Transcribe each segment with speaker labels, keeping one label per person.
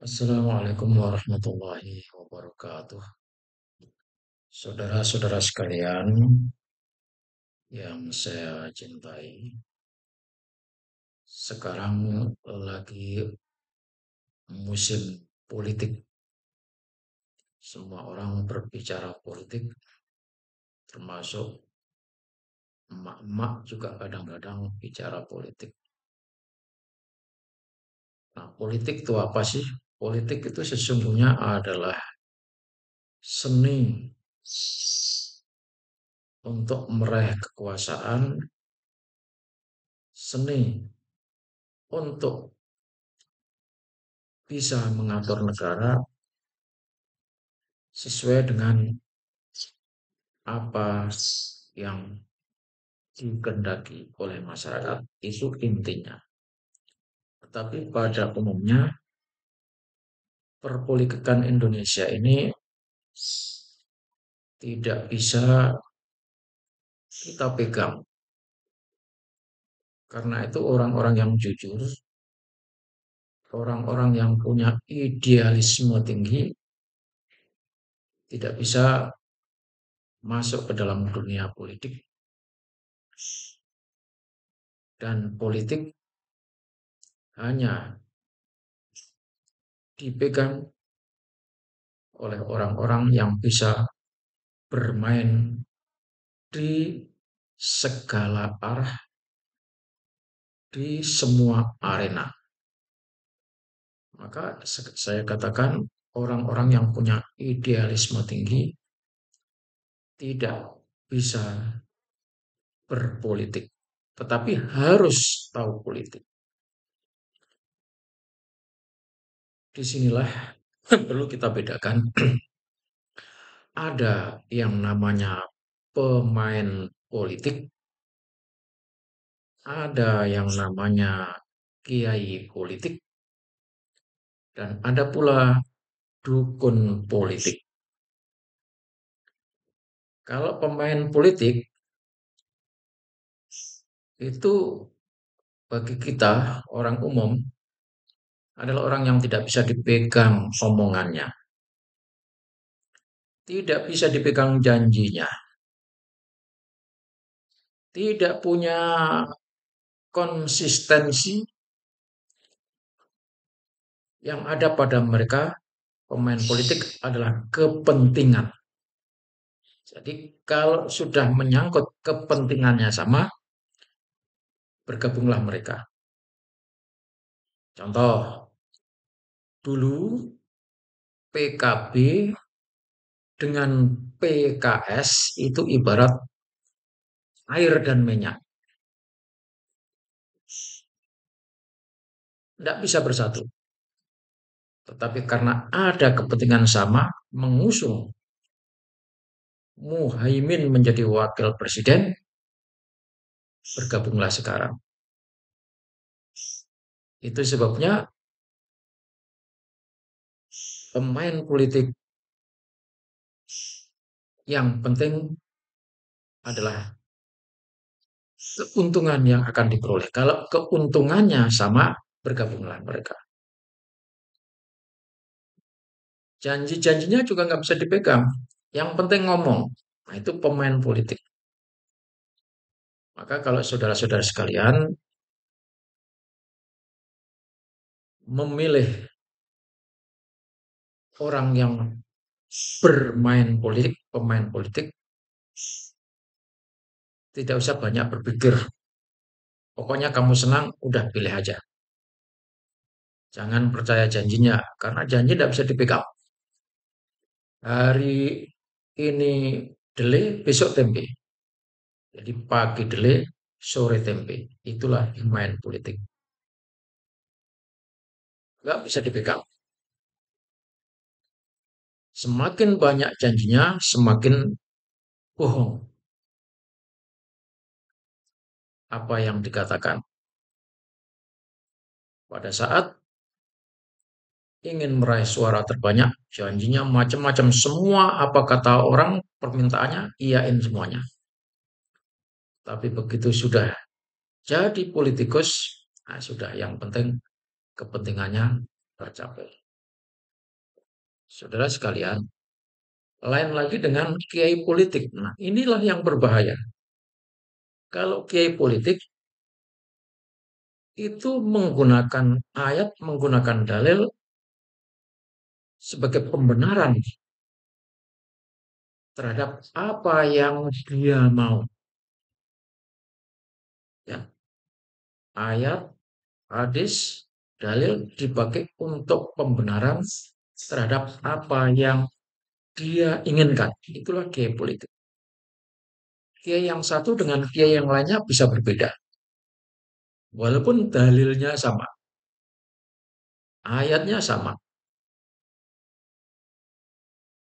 Speaker 1: Assalamualaikum warahmatullahi wabarakatuh. Saudara-saudara sekalian yang saya cintai, sekarang lagi musim politik. Semua orang berbicara politik, termasuk emak-emak juga kadang-kadang bicara politik. Nah, politik itu apa sih? Politik itu sesungguhnya adalah seni untuk meraih kekuasaan, seni untuk bisa mengatur negara sesuai dengan apa yang dikehendaki oleh masyarakat, itu intinya. Tetapi pada umumnya perpolitikan Indonesia ini tidak bisa kita pegang, karena itu orang-orang yang jujur, orang-orang yang punya idealisme tinggi tidak bisa masuk ke dalam dunia politik, dan politik hanya dipegang oleh orang-orang yang bisa bermain di segala arah, di semua arena. Maka saya katakan orang-orang yang punya idealisme tinggi tidak bisa berpolitik, tetapi harus tahu politik. Disinilah perlu kita bedakan. Ada yang namanya pemain politik, ada yang namanya kiai politik, dan ada pula dukun politik. Kalau pemain politik itu bagi kita orang umum adalah orang yang tidak bisa dipegang omongannya, tidak bisa dipegang janjinya, tidak punya konsistensi. Yang ada pada mereka pemain politik adalah kepentingan. Jadi kalau sudah menyangkut kepentingannya sama, bergabunglah mereka. Contoh, dulu PKB dengan PKS itu ibarat air dan minyak. Tidak bisa bersatu. Tetapi karena ada kepentingan sama, mengusung Muhaimin menjadi wakil presiden, bergabunglah sekarang. Itu sebabnya pemain politik yang penting adalah keuntungan yang akan diperoleh. Kalau keuntungannya sama, bergabunglah mereka. Janji-janjinya juga nggak bisa dipegang. Yang penting ngomong. Nah, itu pemain politik. Maka kalau saudara-saudara sekalian memilih orang yang bermain politik, pemain politik, tidak usah banyak berpikir. Pokoknya kamu senang, udah pilih aja. Jangan percaya janjinya, karena janji tidak bisa dipegang. Hari ini delay, besok tempe. Jadi pagi delay, sore tempe. Itulah pemain politik. Nggak bisa dipegang. Semakin banyak janjinya, semakin bohong apa yang dikatakan. Pada saat ingin meraih suara terbanyak, janjinya macam-macam. Semua apa kata orang, permintaannya, iyain semuanya. Tapi begitu sudah jadi politikus, nah sudah yang penting kepentingannya tercapai. Saudara sekalian, lain lagi dengan kiai politik. Nah, inilah yang berbahaya. Kalau kiai politik itu menggunakan ayat, menggunakan dalil sebagai pembenaran terhadap apa yang dia mau. Ya, ayat, hadis, dalil dipakai untuk pembenaran terhadap apa yang dia inginkan. Itulah kiai politik. Kiai yang satu dengan kiai yang lainnya bisa berbeda. Walaupun dalilnya sama, ayatnya sama.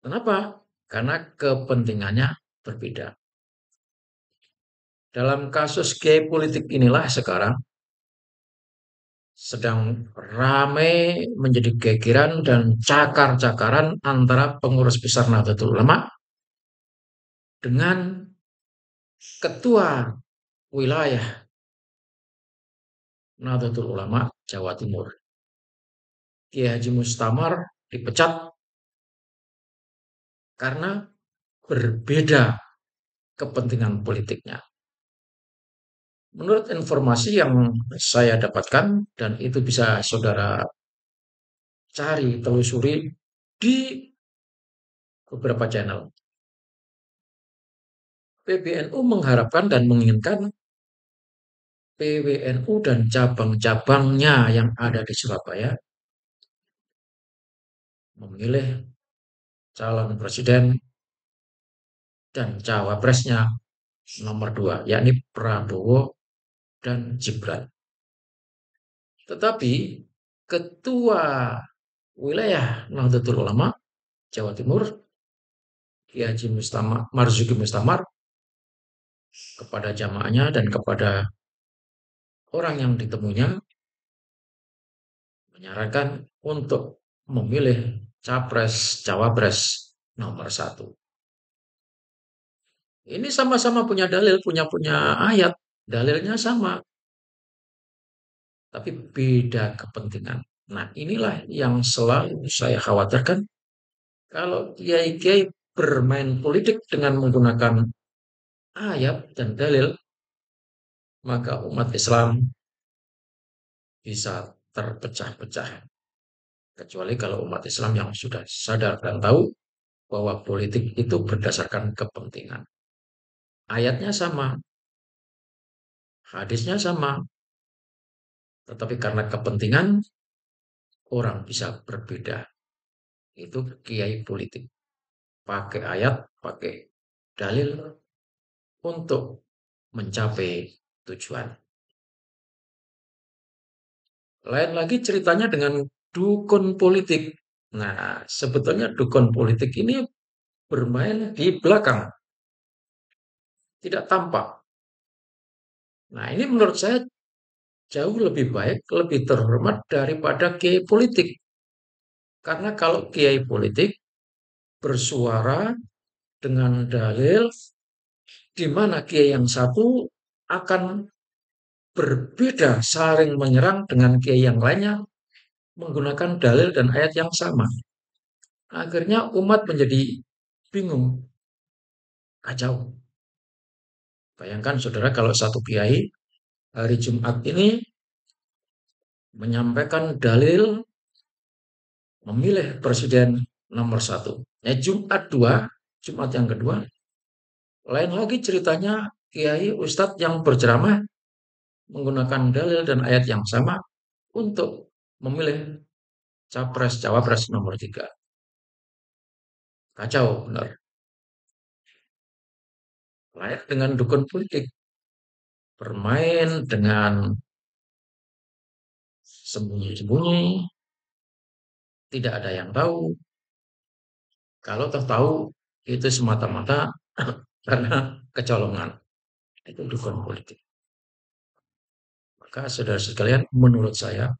Speaker 1: Kenapa? Karena kepentingannya berbeda. Dalam kasus kiai politik inilah sekarang sedang ramai menjadi gegeran dan cakar-cakaran antara pengurus besar Nahdlatul Ulama dengan ketua wilayah Nahdlatul Ulama Jawa Timur. Kiai Haji Mustamar dipecat karena berbeda kepentingan politiknya. Menurut informasi yang saya dapatkan, dan itu bisa saudara cari, telusuri di beberapa channel, PBNU mengharapkan dan menginginkan PWNU dan cabang-cabangnya yang ada di Surabaya memilih calon presiden dan cawapresnya nomor dua, yakni Prabowo dan Gibran. Tetapi ketua wilayah Nahdlatul Ulama Jawa Timur, Kiai Haji Mustamar, Marzuki Mustamar, kepada jamaahnya dan kepada orang yang ditemunya menyarankan untuk memilih capres-cawapres nomor satu. Ini sama-sama punya dalil, punya ayat, dalilnya sama, tapi beda kepentingan. Nah, inilah yang selalu saya khawatirkan kalau kiai-kiai bermain politik dengan menggunakan ayat dan dalil, maka umat Islam bisa terpecah-pecah. Kecuali kalau umat Islam yang sudah sadar dan tahu bahwa politik itu berdasarkan kepentingan. Ayatnya sama, hadisnya sama, tetapi karena kepentingan orang bisa berbeda. Itu kiai politik. Pakai ayat, pakai dalil untuk mencapai tujuan. Lain lagi ceritanya dengan dukun politik. Nah, sebetulnya dukun politik ini bermain di belakang, tidak tampak. Nah, ini menurut saya jauh lebih baik, lebih terhormat daripada kiai politik. Karena kalau kiai politik bersuara dengan dalil, di mana kiai yang satu akan berbeda, saling menyerang dengan kiai yang lainnya menggunakan dalil dan ayat yang sama. Akhirnya umat menjadi bingung, kacau. Bayangkan saudara kalau satu kiai hari Jumat ini menyampaikan dalil memilih presiden nomor satu. Jumat dua, Jumat yang kedua, lain lagi ceritanya kiai ustadz yang berceramah menggunakan dalil dan ayat yang sama untuk memilih capres cawapres nomor tiga. Kacau benar. Layak dengan dukun politik bermain dengan sembunyi-sembunyi, tidak ada yang tahu. Kalau tahu itu semata-mata karena kecolongan. Itu dukun politik. Maka saudara sekalian, menurut saya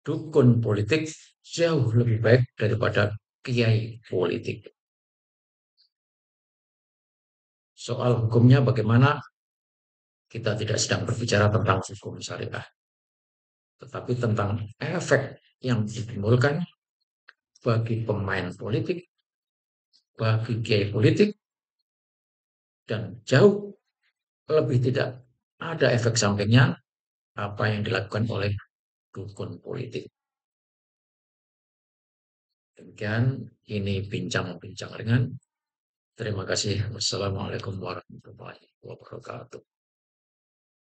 Speaker 1: dukun politik jauh lebih baik daripada kiai politik. Soal hukumnya bagaimana, kita tidak sedang berbicara tentang hukum syariah, tetapi tentang efek yang ditimbulkan bagi pemain politik, bagi kiai politik, dan jauh lebih tidak ada efek sampingnya apa yang dilakukan oleh dukun politik. Demikian ini bincang-bincang ringan. Terima kasih. Wassalamualaikum warahmatullahi wabarakatuh.